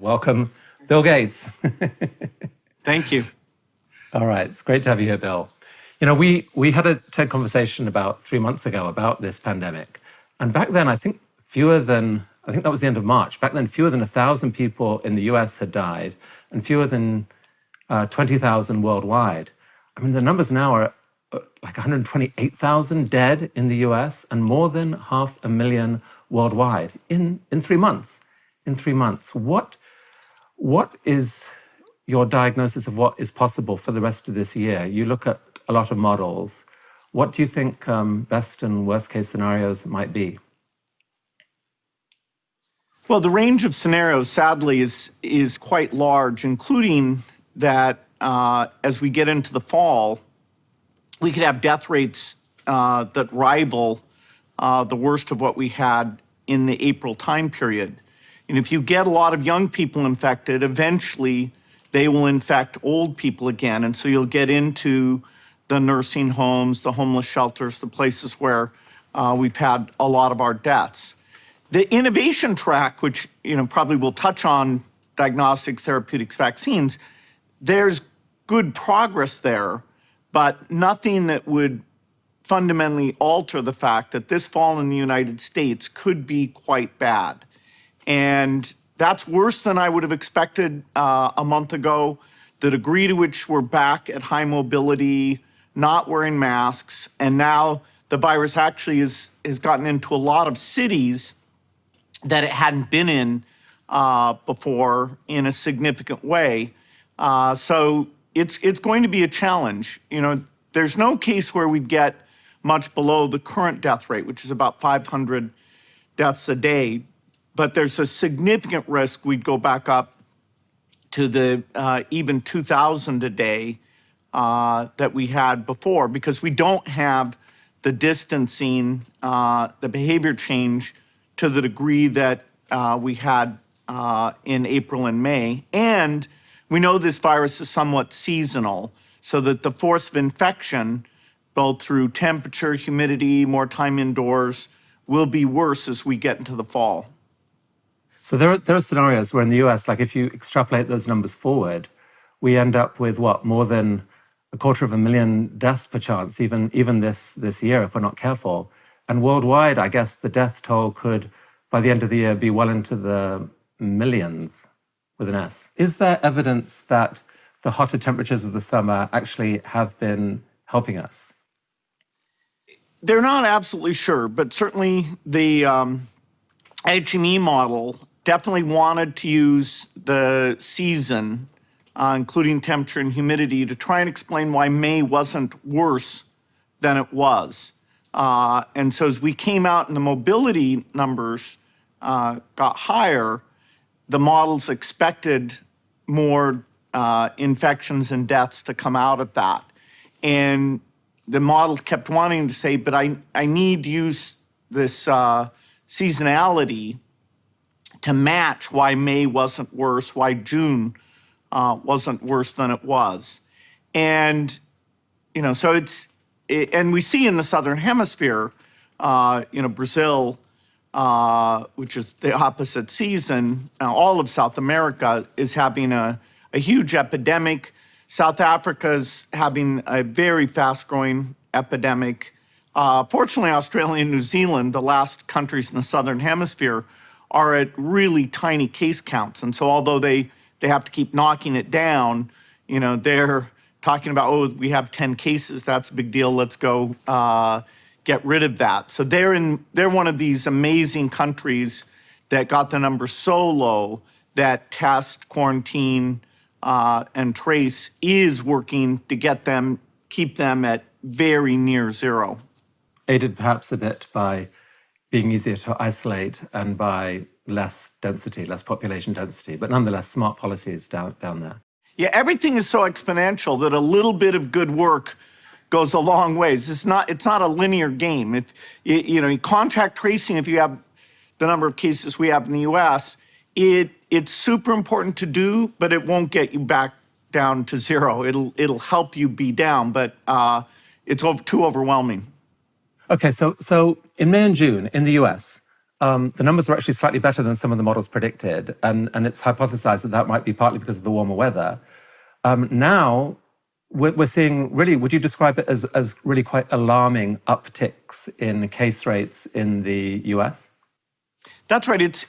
Welcome, Bill Gates. Thank you. All right, it's great to have you here, Bill. You know, we had a TED conversation about 3 months ago about this pandemic. And back then, I think that was the end of March. Back then, fewer than 1,000 people in the US had died and fewer than 20,000 worldwide. I mean, the numbers now are like 128,000 dead in the US and more than 500,000 worldwide in 3 months. In 3 months. What is your diagnosis of what is possible for the rest of this year? You look at a lot of models. What do you think best and worst case scenarios might be? Well, the range of scenarios, sadly, is quite large, including that as we get into the fall, we could have death rates that rival the worst of what we had in the April time period. And if you get a lot of young people infected, eventually they will infect old people again. And so you'll get into the nursing homes, the homeless shelters, the places where we've had a lot of our deaths. The innovation track, which probably we'll touch on, diagnostics, therapeutics, vaccines, there's good progress there, but nothing that would fundamentally alter the fact that this fall in the United States could be quite bad. And that's worse than I would have expected a month ago. The degree to which we're back at high mobility, not wearing masks, and now the virus actually has gotten into a lot of cities that it hadn't been in before in a significant way. So it's going to be a challenge. There's no case where we'd get much below the current death rate, which is about 500 deaths a day. But there's a significant risk we'd go back up to the even 2,000 a day that we had before, because we don't have the distancing, the behavior change to the degree that we had in April and May. And we know this virus is somewhat seasonal, so that the force of infection, both through temperature, humidity, more time indoors, will be worse as we get into the fall. So there are scenarios where in the US, like if you extrapolate those numbers forward, we end up with more than 250,000 deaths per chance, even this year, if we're not careful. And worldwide, I guess the death toll could, by the end of the year, be well into the millions with an S. Is there evidence that the hotter temperatures of the summer actually have been helping us? They're not absolutely sure, but certainly the HME model definitely wanted to use the season, including temperature and humidity, to try and explain why May wasn't worse than it was. And so as we came out and the mobility numbers got higher, the models expected more infections and deaths to come out of that. And the model kept wanting to say, but I need to use this seasonality to match why May wasn't worse, why June wasn't worse than it was. And, so and we see in the Southern Hemisphere, Brazil, which is the opposite season, all of South America is having a huge epidemic. South Africa's having a very fast-growing epidemic. Fortunately, Australia and New Zealand, the last countries in the Southern Hemisphere, are at really tiny case counts. And so although they have to keep knocking it down, they're talking about, oh, we have 10 cases, that's a big deal, let's go get rid of that. So they're one of these amazing countries that got the numbers so low that test, quarantine, and trace is working to keep them at very near zero. Aided perhaps a bit by being easier to isolate and by less density, less population density, but nonetheless, smart policies down there. Yeah, everything is so exponential that a little bit of good work goes a long ways. It's not a linear game. Contact tracing, if you have the number of cases we have in the US, it's super important to do, but it won't get you back down to zero. It'll help you be down, but it's too overwhelming. Okay, so in May and June in the US, the numbers were actually slightly better than some of the models predicted, and it's hypothesized that that might be partly because of the warmer weather. Now, we're seeing really, would you describe it as really quite alarming upticks in case rates in the US? That's right. It's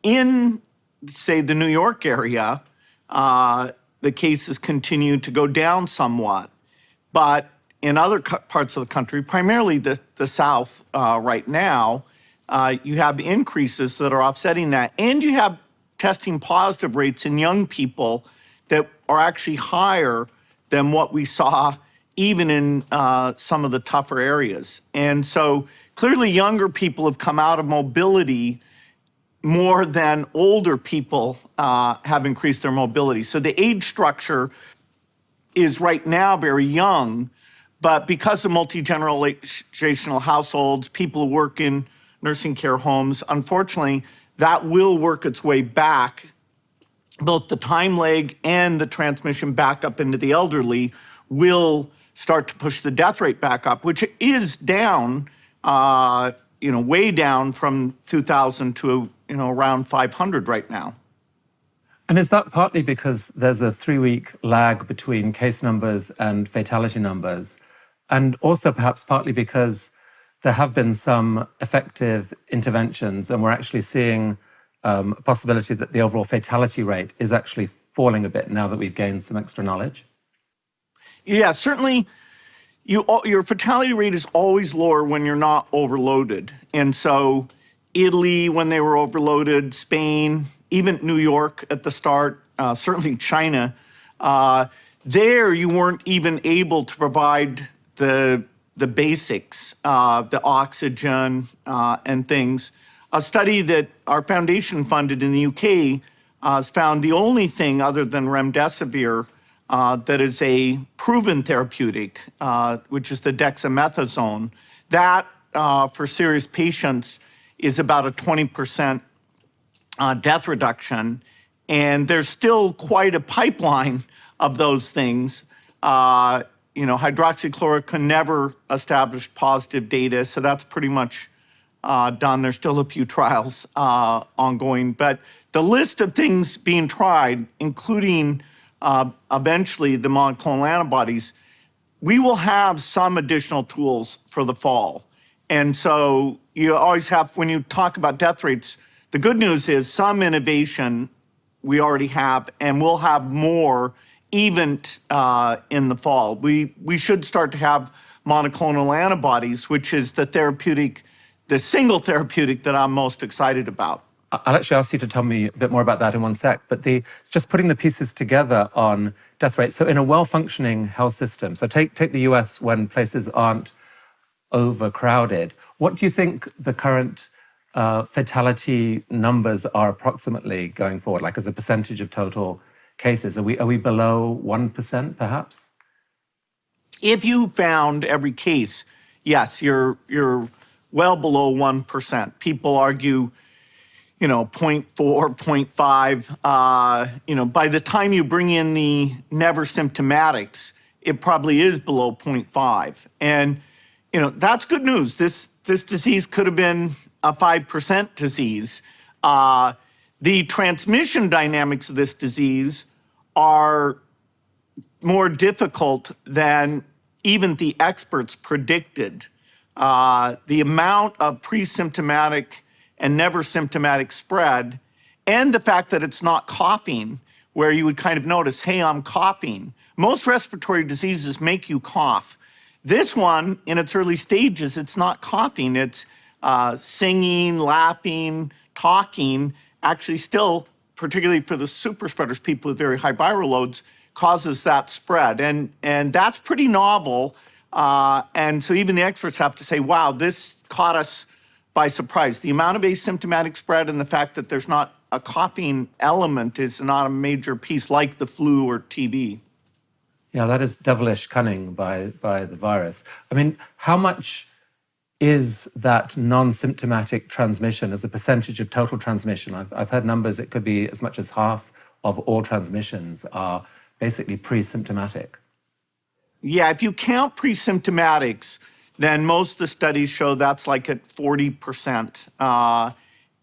in, say, the New York area, the cases continue to go down somewhat. But in other parts of the country, primarily the South right now, you have increases that are offsetting that. And you have testing positive rates in young people that are actually higher than what we saw even in some of the tougher areas. And so clearly younger people have come out of mobility more than older people have increased their mobility. So the age structure is right now very young, but because of multi-generational households, people who work in nursing care homes, unfortunately, that will work its way back, both the time lag and the transmission back up into the elderly will start to push the death rate back up, which is down, way down from 2,000 to around 500 right now. And is that partly because there's a 3-week lag between case numbers and fatality numbers? And also perhaps partly because there have been some effective interventions and we're actually seeing a possibility that the overall fatality rate is actually falling a bit now that we've gained some extra knowledge? Yeah, certainly your fatality rate is always lower when you're not overloaded. And so Italy, when they were overloaded, Spain, even New York at the start, certainly China, there you weren't even able to provide the basics, the oxygen and things. A study that our foundation funded in the UK has found the only thing other than remdesivir that is a proven therapeutic, which is the dexamethasone, that for serious patients is about a 20% death reduction. And there's still quite a pipeline of those things. Hydroxychloroquine never established positive data, so that's pretty much done. There's still a few trials ongoing, but the list of things being tried, including eventually the monoclonal antibodies, we will have some additional tools for the fall. And so you always have, when you talk about death rates, the good news is some innovation we already have, and we'll have more even in the fall. We should start to have monoclonal antibodies, which is the single therapeutic that I'm most excited about. I'll actually ask you to tell me a bit more about that in one sec, but it's just putting the pieces together on death rates. So in a well-functioning health system, so take the US when places aren't overcrowded, what do you think the current fatality numbers are approximately going forward, like as a percentage of total cases? Are we below 1% perhaps? If you found every case, yes, you're well below 1%. People argue 0.4, 0.5. By the time you bring in the never symptomatics, it probably is below 0.5. And, that's good news. This disease could have been a 5% disease. The transmission dynamics of this disease are more difficult than even the experts predicted. The amount of pre-symptomatic and never symptomatic spread, and the fact that it's not coughing, where you would kind of notice, hey, I'm coughing. Most respiratory diseases make you cough. This one, in its early stages, it's not coughing. It's singing, laughing, talking, actually still, particularly for the super spreaders, people with very high viral loads, causes that spread. And that's pretty novel. And so even the experts have to say, wow, this caught us by surprise. The amount of asymptomatic spread and the fact that there's not a coughing element is not a major piece like the flu or TB. Yeah, that is devilish cunning by the virus. I mean, how much is that non-symptomatic transmission as a percentage of total transmission? I've heard numbers, it could be as much as half of all transmissions are basically pre-symptomatic. Yeah, if you count pre-symptomatics, then most of the studies show that's like at 40%.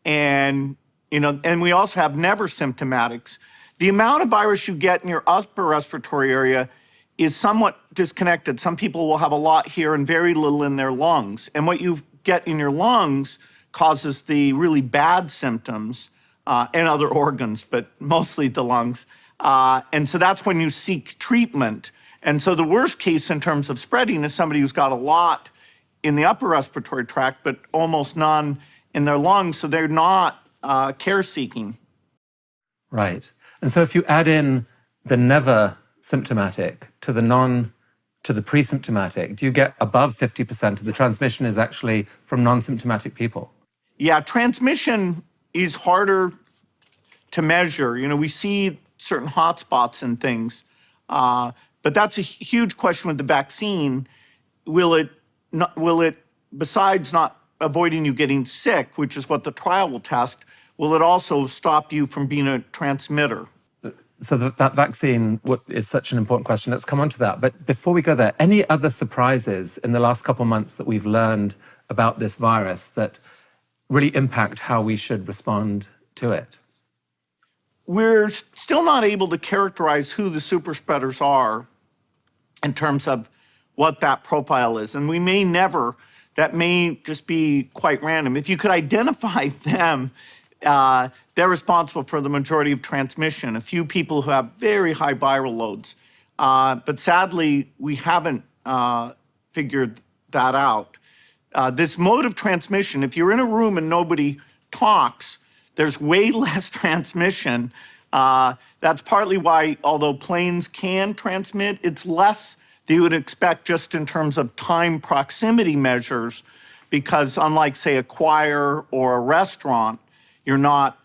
And we also have never symptomatics. The amount of virus you get in your upper respiratory area is somewhat disconnected. Some people will have a lot here and very little in their lungs. And what you get in your lungs causes the really bad symptoms and other organs, but mostly the lungs. And so that's when you seek treatment. And so the worst case in terms of spreading is somebody who's got a lot in the upper respiratory tract, but almost none in their lungs. So they're not care seeking. Right. And so if you add in the never symptomatic to the pre-symptomatic, do you get above 50% of the transmission is actually from non-symptomatic people? Yeah, transmission is harder to measure. We see certain hotspots and things, but that's a huge question with the vaccine. Will it, besides not avoiding you getting sick, which is what the trial will test, will it also stop you from being a transmitter? So that vaccine is such an important question. Let's come on to that. But before we go there, any other surprises in the last couple of months that we've learned about this virus that really impact how we should respond to it? We're still not able to characterize who the super spreaders are in terms of what that profile is. And we may never, that may just be quite random. If you could identify them, they're responsible for the majority of transmission, a few people who have very high viral loads. But sadly, we haven't figured that out. This mode of transmission, if you're in a room and nobody talks, there's way less transmission. That's partly why, although planes can transmit, it's less than you would expect just in terms of time proximity measures, because unlike, say, a choir or a restaurant, you're not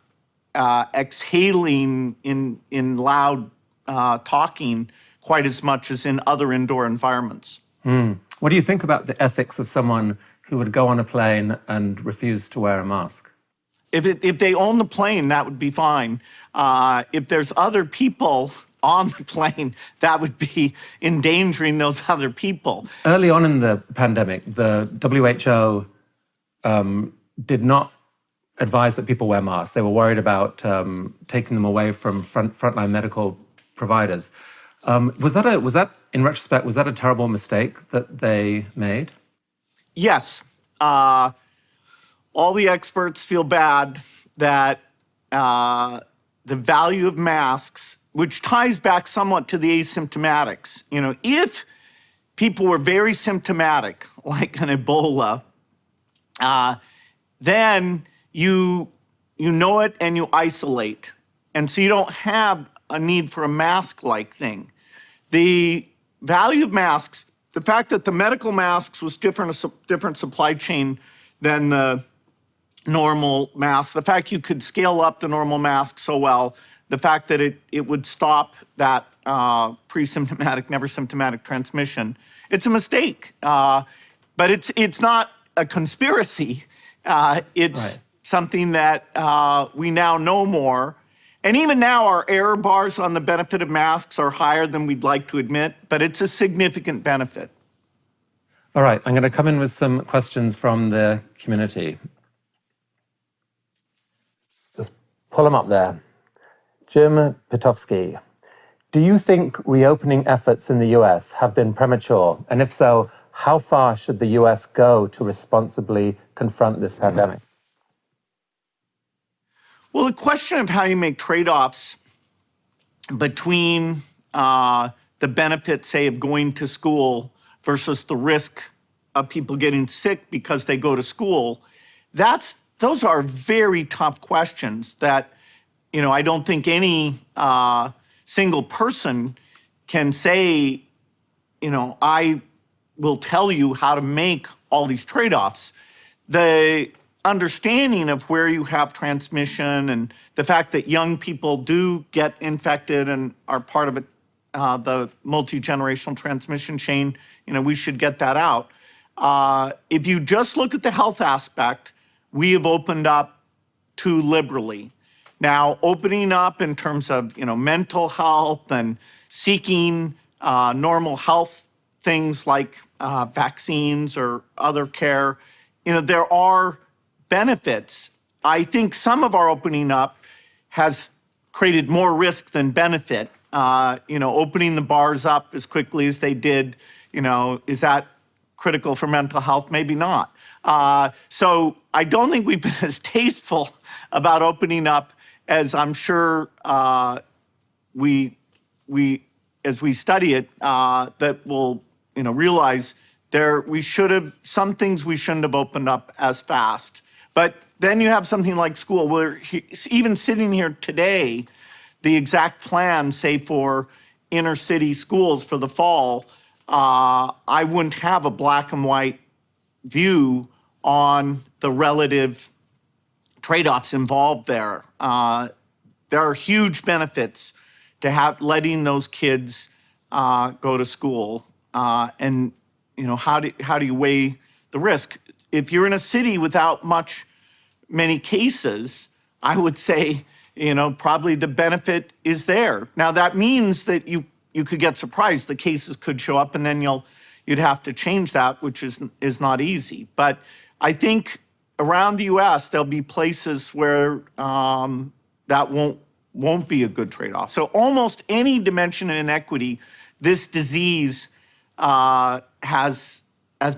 exhaling in loud talking quite as much as in other indoor environments. What do you think about the ethics of someone who would go on a plane and refuse to wear a mask? If they own the plane, that would be fine. If there's other people on the plane, that would be endangering those other people. Early on in the pandemic, the WHO did not advise that people wear masks. They were worried about taking them away from frontline medical providers. Was that, in retrospect, was that a terrible mistake that they made? Yes. All the experts feel bad that the value of masks, which ties back somewhat to the asymptomatics. If people were very symptomatic, like an Ebola, then you know it and you isolate. And so you don't have a need for a mask-like thing. The value of masks, the fact that the medical masks was different supply chain than the normal masks, the fact you could scale up the normal mask so well, the fact that it would stop that pre-symptomatic, never symptomatic transmission, it's a mistake. But it's not a conspiracy. It's right. Something that we now know more. And even now, our error bars on the benefit of masks are higher than we'd like to admit, but it's a significant benefit. All right, I'm going to come in with some questions from the community. Just pull them up there. Jim Pitofsky, do you think reopening efforts in the US have been premature? And if so, how far should the US go to responsibly confront this pandemic? Well, the question of how you make trade-offs between the benefit, say, of going to school versus the risk of people getting sick because they go to school, those are very tough questions that, I don't think any single person can say, I will tell you how to make all these trade-offs. The understanding of where you have transmission and the fact that young people do get infected and are part of it, the multi-generational transmission chain, we should get that out. If you just look at the health aspect, we have opened up too liberally. Now, opening up in terms of mental health and seeking normal health things like vaccines or other care, there are benefits. I think some of our opening up has created more risk than benefit. Opening the bars up as quickly as they did, is that critical for mental health? Maybe not. So I don't think we've been as tasteful about opening up as I'm sure we as we study it, that we'll realize some things we shouldn't have opened up as fast. But then you have something like school, where even sitting here today, the exact plan, say for inner city schools for the fall, I wouldn't have a black and white view on the relative trade-offs involved there. There are huge benefits to letting those kids go to school, and how do you weigh the risk? If you're in a city without many cases, I would say probably the benefit is there. Now that means that you could get surprised. The cases could show up, and then you'd have to change that, which is not easy. But I think around the U.S. there'll be places where that won't be a good trade-off. So almost any dimension of inequity, this disease has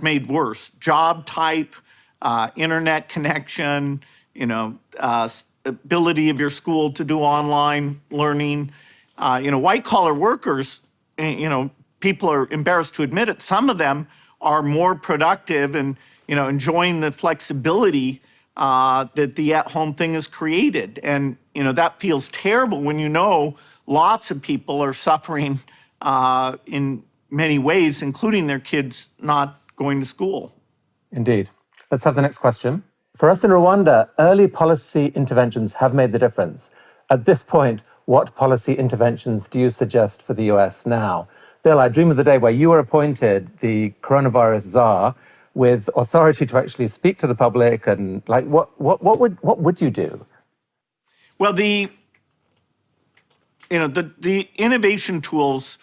made worse. Job type, internet connection, ability of your school to do online learning. White-collar workers, people are embarrassed to admit it. Some of them are more productive and, enjoying the flexibility that the at-home thing has created. And, that feels terrible when lots of people are suffering in many ways, including their kids not going to school. Indeed. Let's have the next question. For us in Rwanda, early policy interventions have made the difference. At this point, what policy interventions do you suggest for the US now? Bill, I dream of the day where you were appointed the coronavirus czar with authority to actually speak to the public, and what would you do? Well, the innovation tools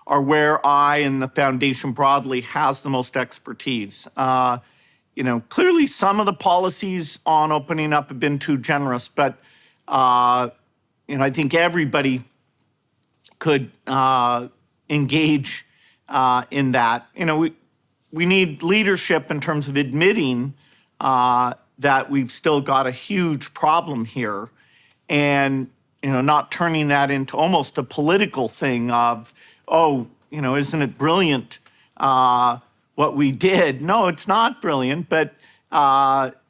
are where I and the foundation broadly has the most expertise. Clearly some of the policies on opening up have been too generous, but I think everybody could engage in that. We need leadership in terms of admitting that we've still got a huge problem here, and not turning that into almost a political thing of, isn't it brilliant what we did? No, it's not brilliant, but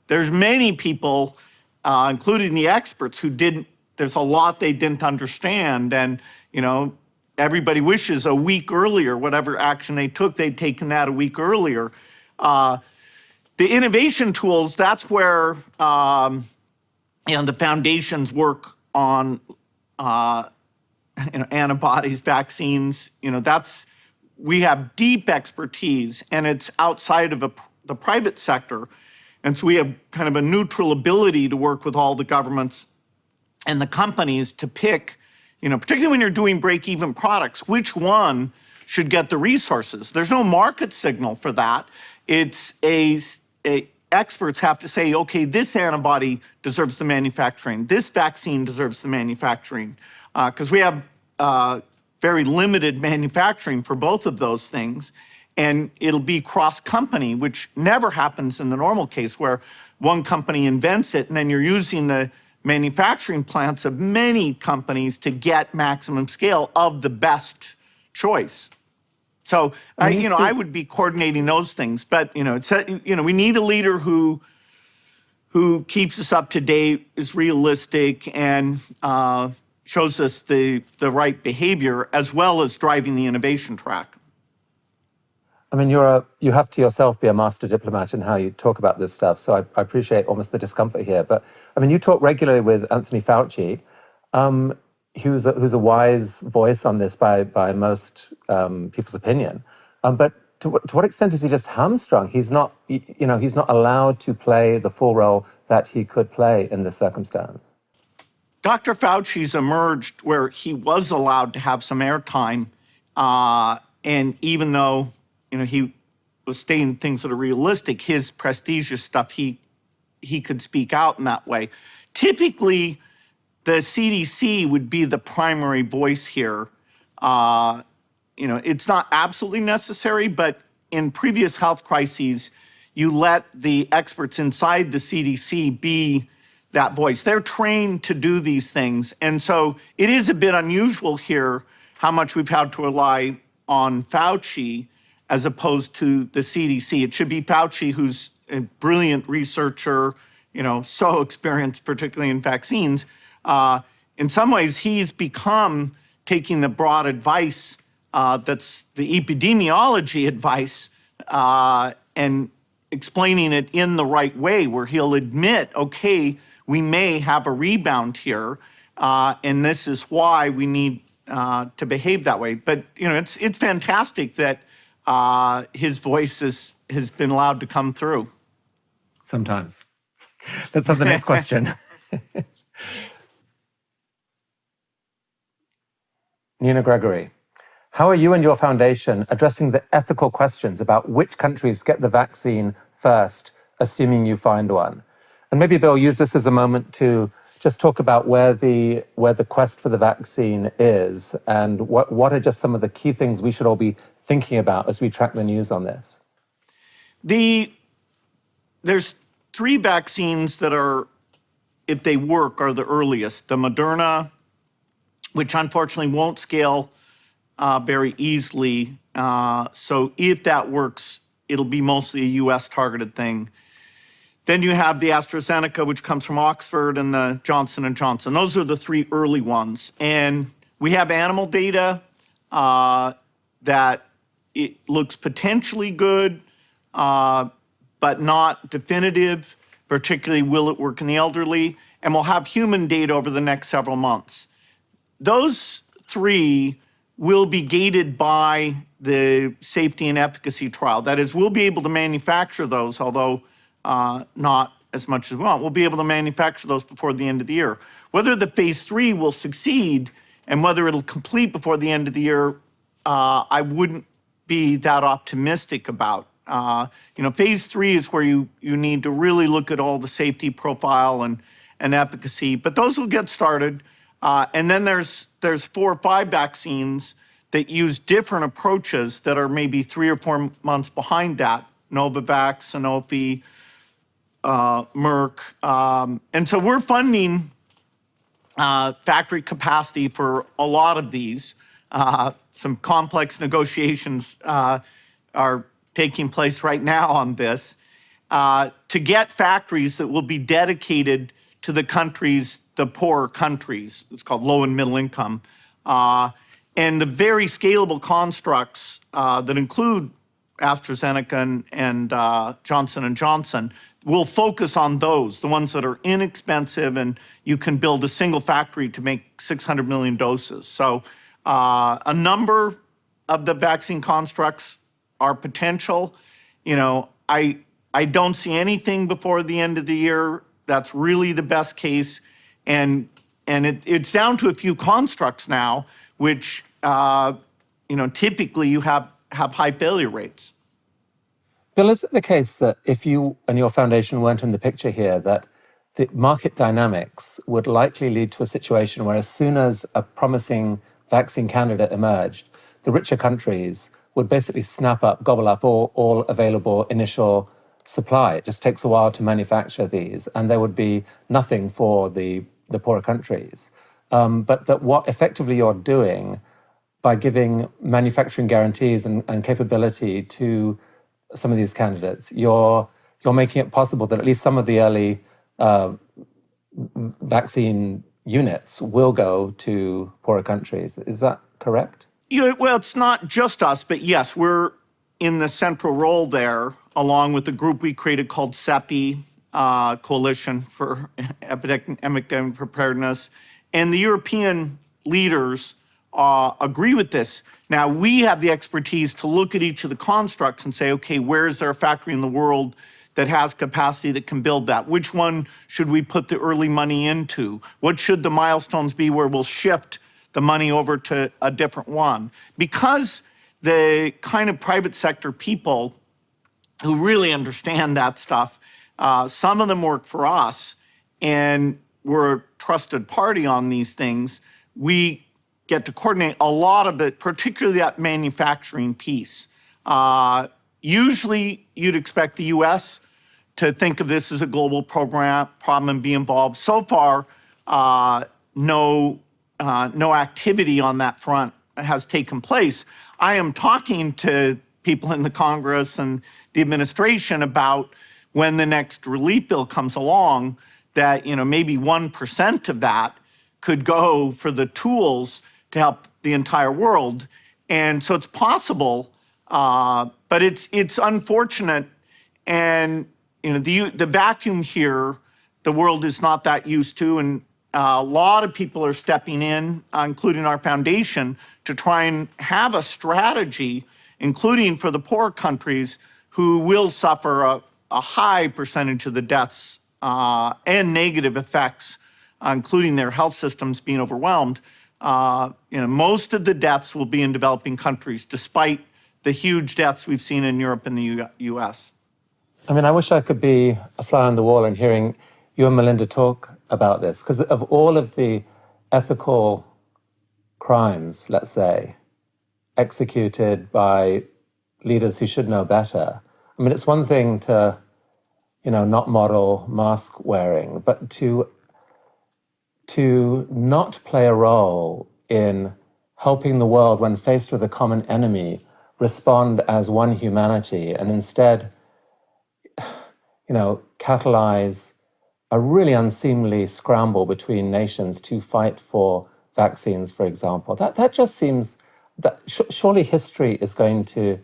there's many people, including the experts, who didn't. There's a lot they didn't understand, and everybody wishes a week earlier, whatever action they took, they'd taken that a week earlier. The innovation tools, that's where the foundations work on antibodies, vaccines. We have deep expertise, and it's outside of the private sector. And so we have kind of a neutral ability to work with all the governments and the companies to pick, particularly when you're doing break-even products, which one should get the resources. There's no market signal for that. It's experts have to say, okay, this antibody deserves the manufacturing, this vaccine deserves the manufacturing, because we have very limited manufacturing for both of those things, and it'll be cross-company, which never happens in the normal case, where one company invents it and then you're using the manufacturing plants of many companies to get maximum scale of the best choice. So, I would be coordinating those things, but we need a leader who keeps us up to date, is realistic, and shows us the right behavior, as well as driving the innovation track. I mean, you have to yourself be a master diplomat in how you talk about this stuff, so I appreciate almost the discomfort here. But I mean, you talk regularly with Anthony Fauci, who's a wise voice on this by most people's opinion. But to what extent is he just hamstrung? He's not allowed to play the full role that he could play in this circumstance. Dr. Fauci's emerged where he was allowed to have some airtime, and even though he was stating things that are realistic. His prestigious stuff, he could speak out in that way. Typically, the CDC would be the primary voice here. It's not absolutely necessary, but in previous health crises, you let the experts inside the CDC be that voice. They're trained to do these things. And so it is a bit unusual here how much we've had to rely on Fauci as opposed to the CDC. It should be Fauci, who's a brilliant researcher, so experienced, particularly in vaccines. In some ways, he's become taking the broad advice that's the epidemiology advice and explaining it in the right way, where he'll admit, okay, we may have a rebound here, and this is why we need to behave that way. But it's fantastic that his voice has been allowed to come through. Sometimes. Let's have the next question. Nina Gregory, how are you and your foundation addressing the ethical questions about which countries get the vaccine first, assuming you find one? And maybe, Bill, use this as a moment to just talk about where the quest for the vaccine is and what are just some of the key things we should all be thinking about as we track the news on this. There's 3 vaccines that are, if they work, are the earliest. The Moderna, which unfortunately won't scale very easily. So if that works, it'll be mostly a US targeted thing. Then you have the AstraZeneca, which comes from Oxford, and the Johnson & Johnson. Those are the 3 early ones. And we have animal data that it looks potentially good, but not definitive, particularly will it work in the elderly? And we'll have human data over the next several months. Those 3 will be gated by the safety and efficacy trial. That is, we'll be able to manufacture those, although not as much as we want. We'll be able to manufacture those before the end of the year. Whether the phase 3 will succeed and whether it'll complete before the end of the year, I wouldn't be that optimistic about. Phase 3 is where you need to really look at all the safety profile and efficacy, but those will get started. And then there's 4 or 5 vaccines that use different approaches that are maybe 3 or 4 months behind that. Novavax, Sanofi, Merck. And so we're funding factory capacity for a lot of these. Some complex negotiations are taking place right now on this to get factories that will be dedicated to the countries, the poorer countries. It's called low and middle income. And the very scalable constructs that include AstraZeneca and Johnson & Johnson will focus on those, the ones that are inexpensive and you can build a single factory to make 600 million doses. So a number of the vaccine constructs are potential. I don't see anything before the end of the year. That's really the best case. And it's down to a few constructs now, which, typically you have high failure rates. Bill, is it the case that if you and your foundation weren't in the picture here, that the market dynamics would likely lead to a situation where as soon as a promising vaccine candidate emerged, the richer countries would basically snap up, gobble up all available initial supply? It just takes a while to manufacture these, and there would be nothing for the poorer countries. But that what effectively you're doing by giving manufacturing guarantees and capability to some of these candidates, you're making it possible that at least some of the early vaccine units will go to poorer countries. Is that correct? Yeah, well, it's not just us, but yes, we're in the central role there, along with the group we created called CEPI, Coalition for Epidemic Preparedness, and the European leaders agree with this. Now, we have the expertise to look at each of the constructs and say, okay, where is there a factory in the world that has capacity that can build that? Which one should we put the early money into? What should the milestones be where we'll shift the money over to a different one? Because the kind of private sector people who really understand that stuff, some of them work for us, and we're a trusted party on these things. We get to coordinate a lot of it, particularly that manufacturing piece. Usually, you'd expect the U.S. to think of this as a global problem and be involved. So far, no activity on that front has taken place. I am talking to people in the Congress and the administration about when the next relief bill comes along, that maybe 1% of that could go for the tools to help the entire world. And so it's possible, but it's unfortunate. And the vacuum here, the world is not that used to, and a lot of people are stepping in, including our foundation, to try and have a strategy, including for the poor countries who will suffer a high percentage of the deaths and negative effects, including their health systems being overwhelmed. Most of the deaths will be in developing countries, despite the huge deaths we've seen in Europe and the US. I mean, I wish I could be a fly on the wall and hearing you and Melinda talk about this, because of all of the ethical crimes, let's say, executed by leaders who should know better. I mean, it's one thing to, not model mask wearing, but to not play a role in helping the world when faced with a common enemy respond as one humanity, and instead, catalyze a really unseemly scramble between nations to fight for vaccines, for example. That just seems that surely history is going to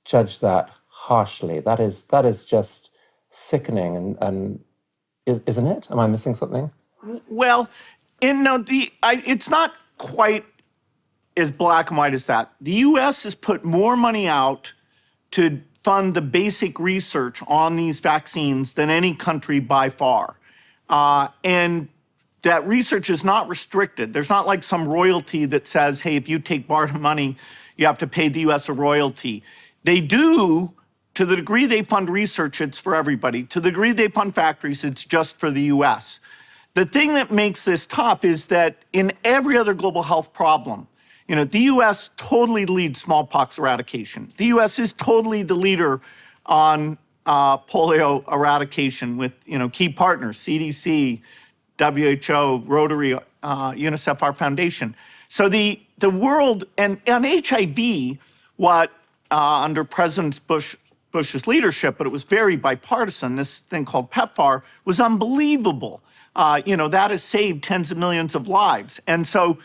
judge that harshly. That is just sickening, and isn't it? Am I missing something? Well, it's not quite as black and white as that. The U.S. has put more money out to fund the basic research on these vaccines than any country by far. And that research is not restricted. There's not like some royalty that says, hey, if you take BARDA money, you have to pay the U.S. a royalty. They do, to the degree they fund research, it's for everybody. To the degree they fund factories, it's just for the U.S. The thing that makes this tough is that in every other global health problem, the U.S. totally leads smallpox eradication. The U.S. is totally the leader on polio eradication with key partners, CDC, WHO, Rotary, UNICEF, our foundation. So the world, and on HIV, what under President Bush's leadership, but it was very bipartisan, this thing called PEPFAR was unbelievable. That has saved tens of millions of lives. And so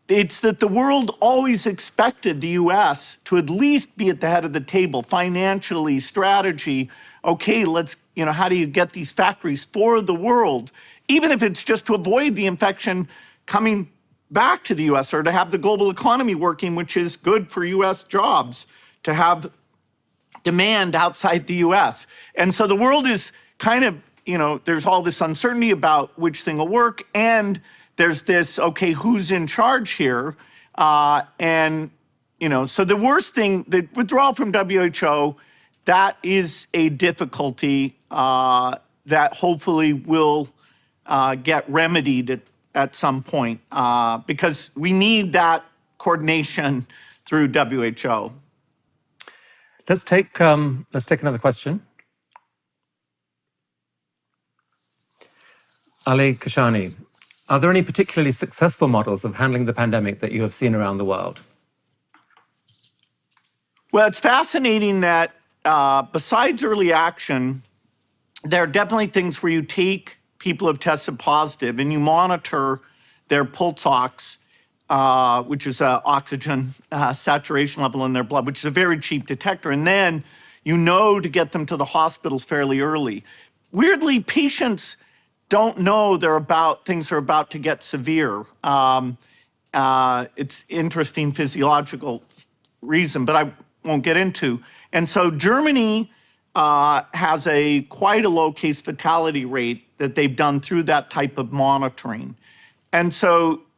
it's that the world always expected the U.S. to at least be at the head of the table, financially, strategy. Okay, let's, how do you get these factories for the world? Even if it's just to avoid the infection coming back to the U.S. or to have the global economy working, which is good for U.S. jobs, to have demand outside the U.S. And so the world is kind of, there's all this uncertainty about which thing will work, and there's this, okay, who's in charge here? So the worst thing, the withdrawal from WHO, that is a difficulty that hopefully will get remedied at some point, because we need that coordination through WHO. Let's take another question. Ali Kashani, are there any particularly successful models of handling the pandemic that you have seen around the world? Well, it's fascinating that besides early action, there are definitely things where you take people who have tested positive and you monitor their pulse ox, which is an oxygen saturation level in their blood, which is a very cheap detector. And then to get them to the hospitals fairly early. Weirdly, patients don't know things are about to get severe. It's interesting physiological reason, but I won't get into. And so Germany has quite a low case fatality rate that they've done through that type of monitoring. And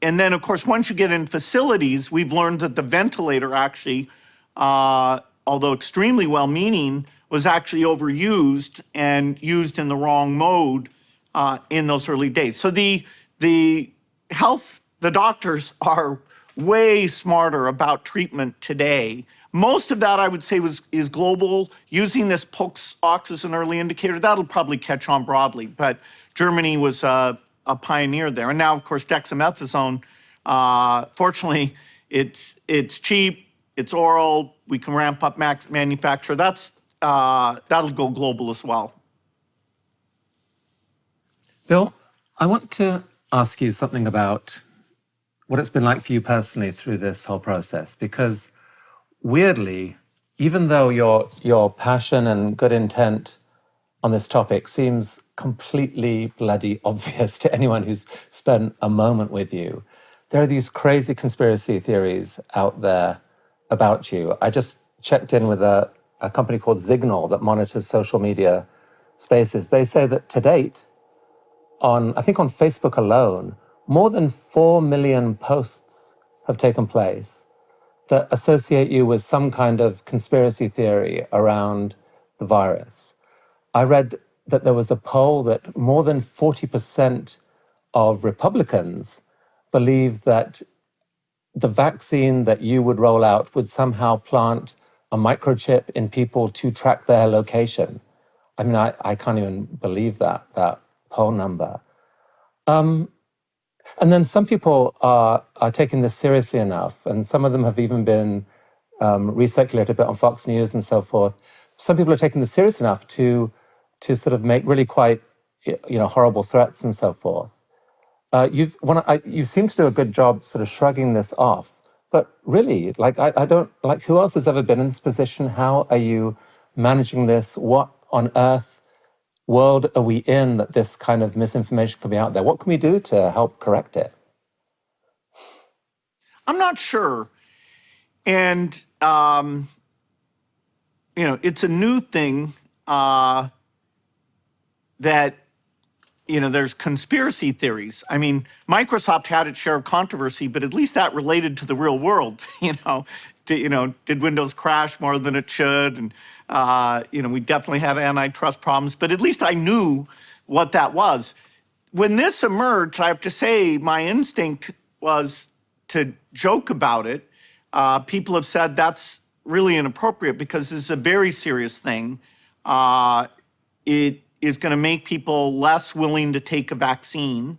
then of course, once you get in facilities, we've learned that the ventilator actually although extremely well-meaning, was actually overused and used in the wrong mode in those early days. So the doctors are way smarter about treatment today. Most of that, I would say, is global. Using this pulse ox as an early indicator, that'll probably catch on broadly. But Germany was a pioneer there. And now, of course, dexamethasone, fortunately, it's cheap, it's oral, we can ramp up max manufacture. That'll go global as well. Bill, I want to ask you something about what it's been like for you personally through this whole process, because weirdly, even though your passion and good intent on this topic seems completely bloody obvious to anyone who's spent a moment with you, there are these crazy conspiracy theories out there about you. I just checked in with a company called Signal that monitors social media spaces. They say that to date, I think on Facebook alone, more than 4 million posts have taken place that associate you with some kind of conspiracy theory around the virus. I read that there was a poll that more than 40% of Republicans believe that the vaccine that you would roll out would somehow plant a microchip in people to track their location. I mean, I can't even believe that poll number. And then some people are taking this seriously enough, and some of them have even been recirculated a bit on Fox News and so forth. Some people are taking this serious enough to sort of make really quite horrible threats and so forth. You seem to do a good job sort of shrugging this off, but really, I don't, who else has ever been in this position? How are you managing this? What on earth world are we in that this kind of misinformation could be out there? What can we do to help correct it? I'm not sure. And, it's a new thing that, there's conspiracy theories. I mean, Microsoft had its share of controversy, but at least that related to the real world. Did Windows crash more than it should? And, we definitely had antitrust problems, but at least I knew what that was. When this emerged, I have to say, my instinct was to joke about it. People have said that's really inappropriate because this is a very serious thing. It is going to make people less willing to take a vaccine.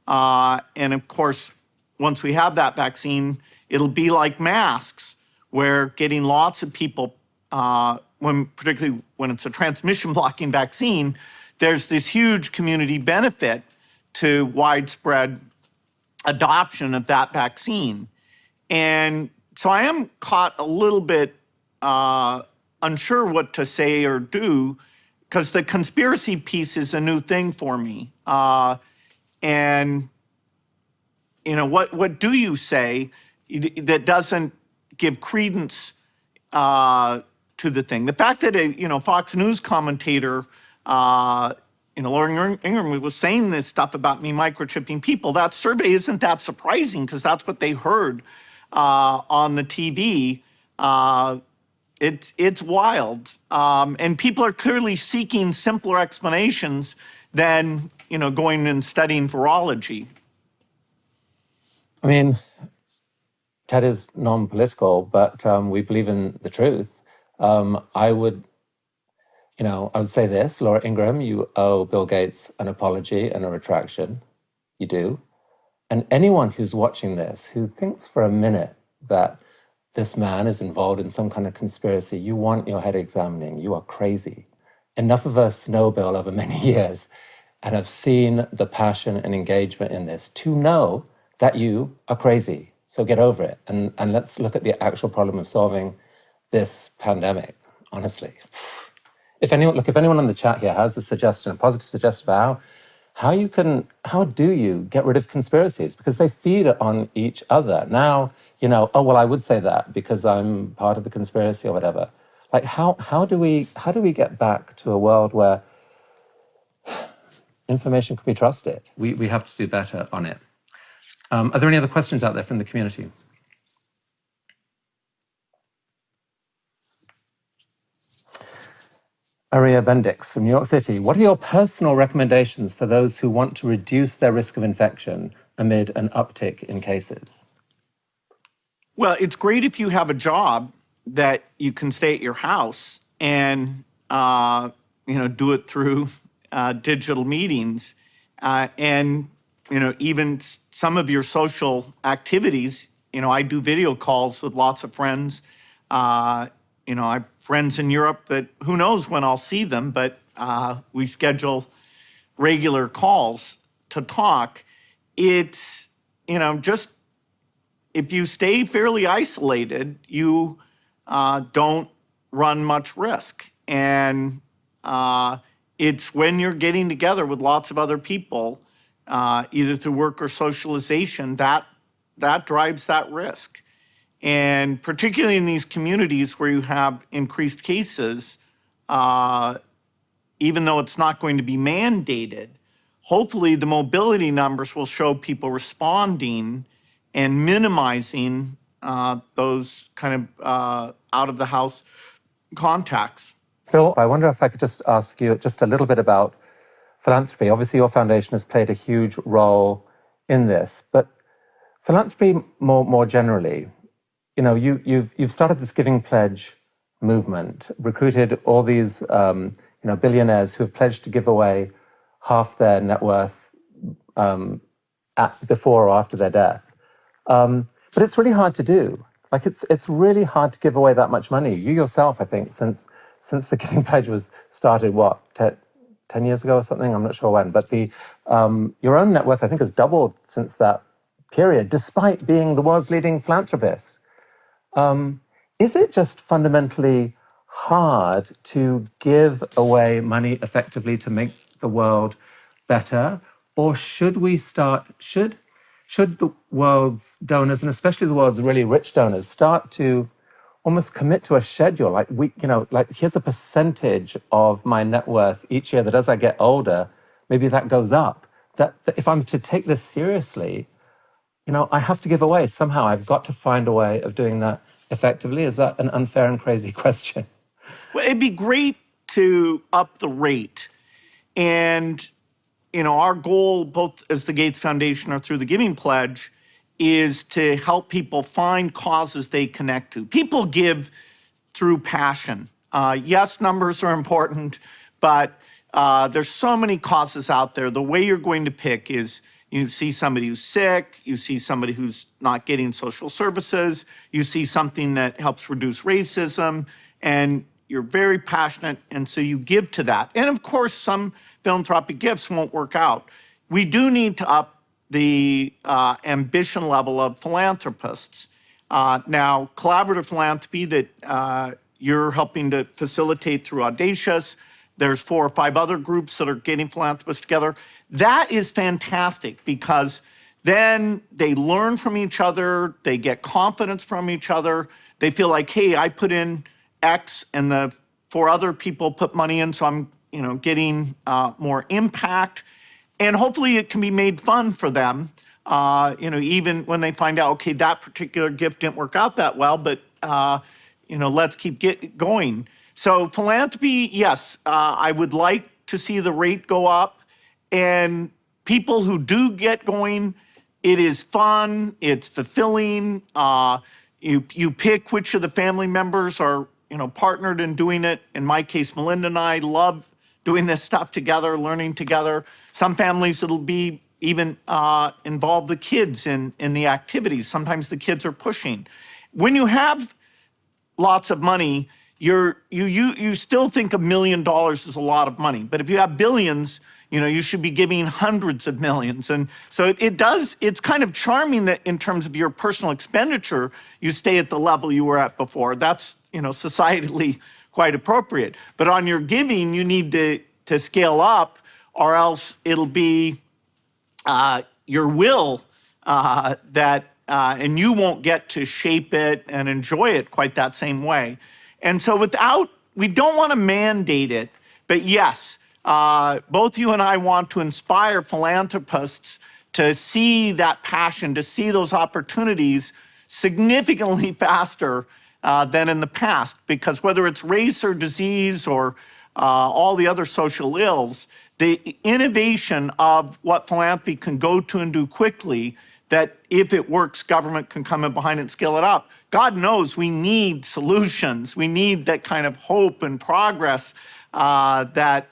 And of course, once we have that vaccine, it'll be like masks, where getting lots of people, particularly when it's a transmission blocking vaccine, there's this huge community benefit to widespread adoption of that vaccine. And so I am caught a little bit unsure what to say or do, because the conspiracy piece is a new thing for me. And what do you say that doesn't give credence to the thing? The fact that a Fox News commentator, Lauren Ingram, was saying this stuff about me microchipping people, that survey isn't that surprising because that's what they heard on the TV. It's wild, and people are clearly seeking simpler explanations than going and studying virology. I mean, Ted is non-political, but we believe in the truth. I would say this, Laura Ingraham, you owe Bill Gates an apology and a retraction. You do. And anyone who's watching this, who thinks for a minute that this man is involved in some kind of conspiracy, you want your head examining. You are crazy. Enough of us know Bill over many years and have seen the passion and engagement in this to know that you are crazy. So get over it. And let's look at the actual problem of solving this pandemic, honestly. If anyone on the chat here has a suggestion, a positive suggestion for how do you get rid of conspiracies? Because they feed on each other. Now, I would say that because I'm part of the conspiracy or whatever. How do we get back to a world where information can be trusted? We have to do better on it. Are there any other questions out there from the community? Maria Bendix from New York City. What are your personal recommendations for those who want to reduce their risk of infection amid an uptick in cases? Well, it's great if you have a job that you can stay at your house and do it through digital meetings, and even some of your social activities. I do video calls with lots of friends. I have friends in Europe that who knows when I'll see them, but we schedule regular calls to talk. It's just if you stay fairly isolated, you don't run much risk. And it's when you're getting together with lots of other people, either through work or socialization, that drives that risk. And particularly in these communities where you have increased cases, even though it's not going to be mandated, hopefully the mobility numbers will show people responding and minimizing those kind of out-of-the-house contacts. Bill, I wonder if I could just ask you just a little bit about philanthropy. Obviously, your foundation has played a huge role in this, but philanthropy more generally, you've started this Giving Pledge movement, recruited all these billionaires who have pledged to give away half their net worth before or after their death. But it's really hard to do. Like it's really hard to give away that much money. You yourself, I think, since the Giving Pledge was started, 10 years ago or something? I'm not sure when. But your own net worth, I think, has doubled since that period, despite being the world's leading philanthropist. Is it just fundamentally hard to give away money effectively to make the world better? Or should the world's donors, and especially the world's really rich donors, start to almost commit to a schedule? Like here's a percentage of my net worth each year that as I get older, maybe that goes up. That if I'm to take this seriously, I have to give away somehow. I've got to find a way of doing that effectively. Is that an unfair and crazy question? Well, it'd be great to up the rate. And, our goal, both as the Gates Foundation or through the Giving Pledge, is to help people find causes they connect to. People give through passion. Yes, numbers are important, but there's so many causes out there. The way you're going to pick is you see somebody who's sick, you see somebody who's not getting social services, you see something that helps reduce racism, and you're very passionate, and so you give to that. And of course, some philanthropic gifts won't work out. We do need to up the ambition level of philanthropists. Now, collaborative philanthropy that you're helping to facilitate through Audacious, there's 4 or 5 other groups that are getting philanthropists together. That is fantastic because then they learn from each other, they get confidence from each other, they feel like, hey, I put in X and the 4 other people put money in, so I'm getting more impact. And hopefully it can be made fun for them, even when they find out, okay, that particular gift didn't work out that well, but let's keep going. So philanthropy, yes, I would like to see the rate go up. And people who do get going, it is fun, it's fulfilling. You pick which of the family members are partnered in doing it. In my case, Melinda and I love doing this stuff together, learning together. Some families, it'll be even involve the kids in the activities. Sometimes the kids are pushing. When you have lots of money, you still think $1 million is a lot of money. But if you have billions, you should be giving hundreds of millions. And so it's kind of charming that in terms of your personal expenditure, you stay at the level you were at before. That's, societally quite appropriate. But on your giving, you need to scale up, or else it'll be your will and you won't get to shape it and enjoy it quite that same way. And so we don't want to mandate it, but yes, both you and I want to inspire philanthropists to see that passion, to see those opportunities significantly faster than in the past, because whether it's race or disease or all the other social ills, the innovation of what philanthropy can go to and do quickly, that if it works, government can come in behind it and scale it up. God knows we need solutions. We need that kind of hope and progress that,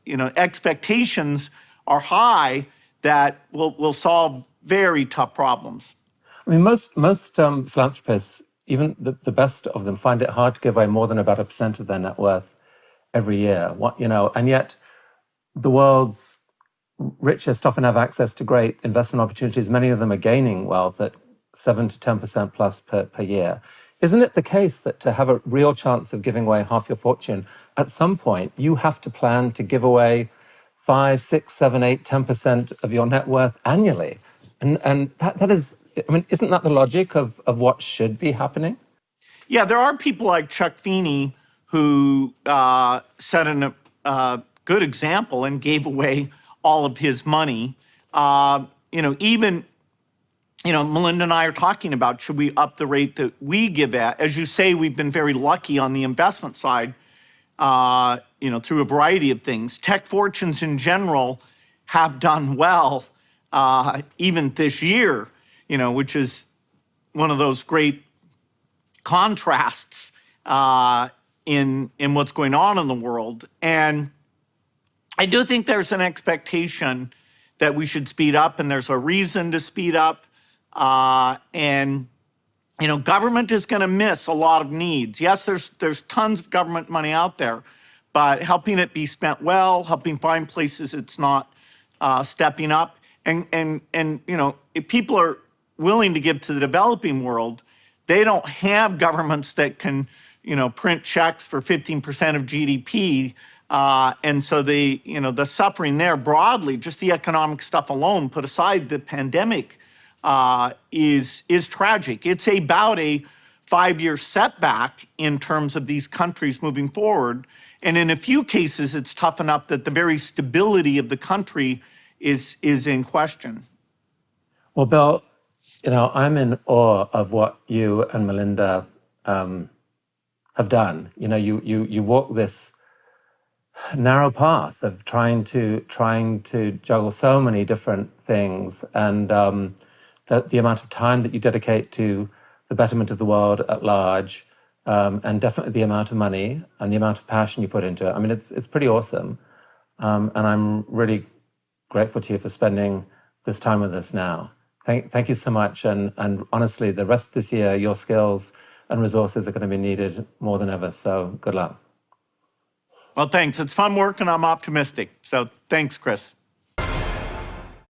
expectations are high that will solve very tough problems. I mean, most philanthropists, even the best of them, find it hard to give away more than about 1% of their net worth every year. And yet the world's richest often have access to great investment opportunities. Many of them are gaining wealth at 7 to 10% plus per year. Isn't it the case that to have a real chance of giving away half your fortune, at some point you have to plan to give away 5, 6, 7, 8, 10% of your net worth annually? And that is, I mean, isn't that the logic of what should be happening? Yeah, there are people like Chuck Feeney who set a good example and gave away all of his money. Melinda and I are talking about, should we up the rate that we give at? As you say, we've been very lucky on the investment side, through a variety of things. Tech fortunes in general have done well, even this year, which is one of those great contrasts in what's going on in the world. And I do think there's an expectation that we should speed up, and there's a reason to speed up. Government is going to miss a lot of needs. Yes, there's tons of government money out there, but helping it be spent well, helping find places it's not stepping up, and if people are willing to give to the developing world, they don't have governments that can print checks for 15% of GDP. And so the suffering there broadly, just the economic stuff alone, put aside the pandemic, is tragic. It's about a 5-year setback in terms of these countries moving forward. And in a few cases, it's tough enough that the very stability of the country is in question. Well, Bill, I'm in awe of what you and Melinda have done. You walk this narrow path of trying to juggle so many different things, and the amount of time that you dedicate to the betterment of the world at large, and definitely the amount of money and the amount of passion you put into it. I mean, it's pretty awesome, and I'm really grateful to you for spending this time with us now. Thank you so much, and honestly, the rest of this year, your skills and resources are going to be needed more than ever. So good luck. Well, thanks. It's fun work, and I'm optimistic. So thanks, Chris.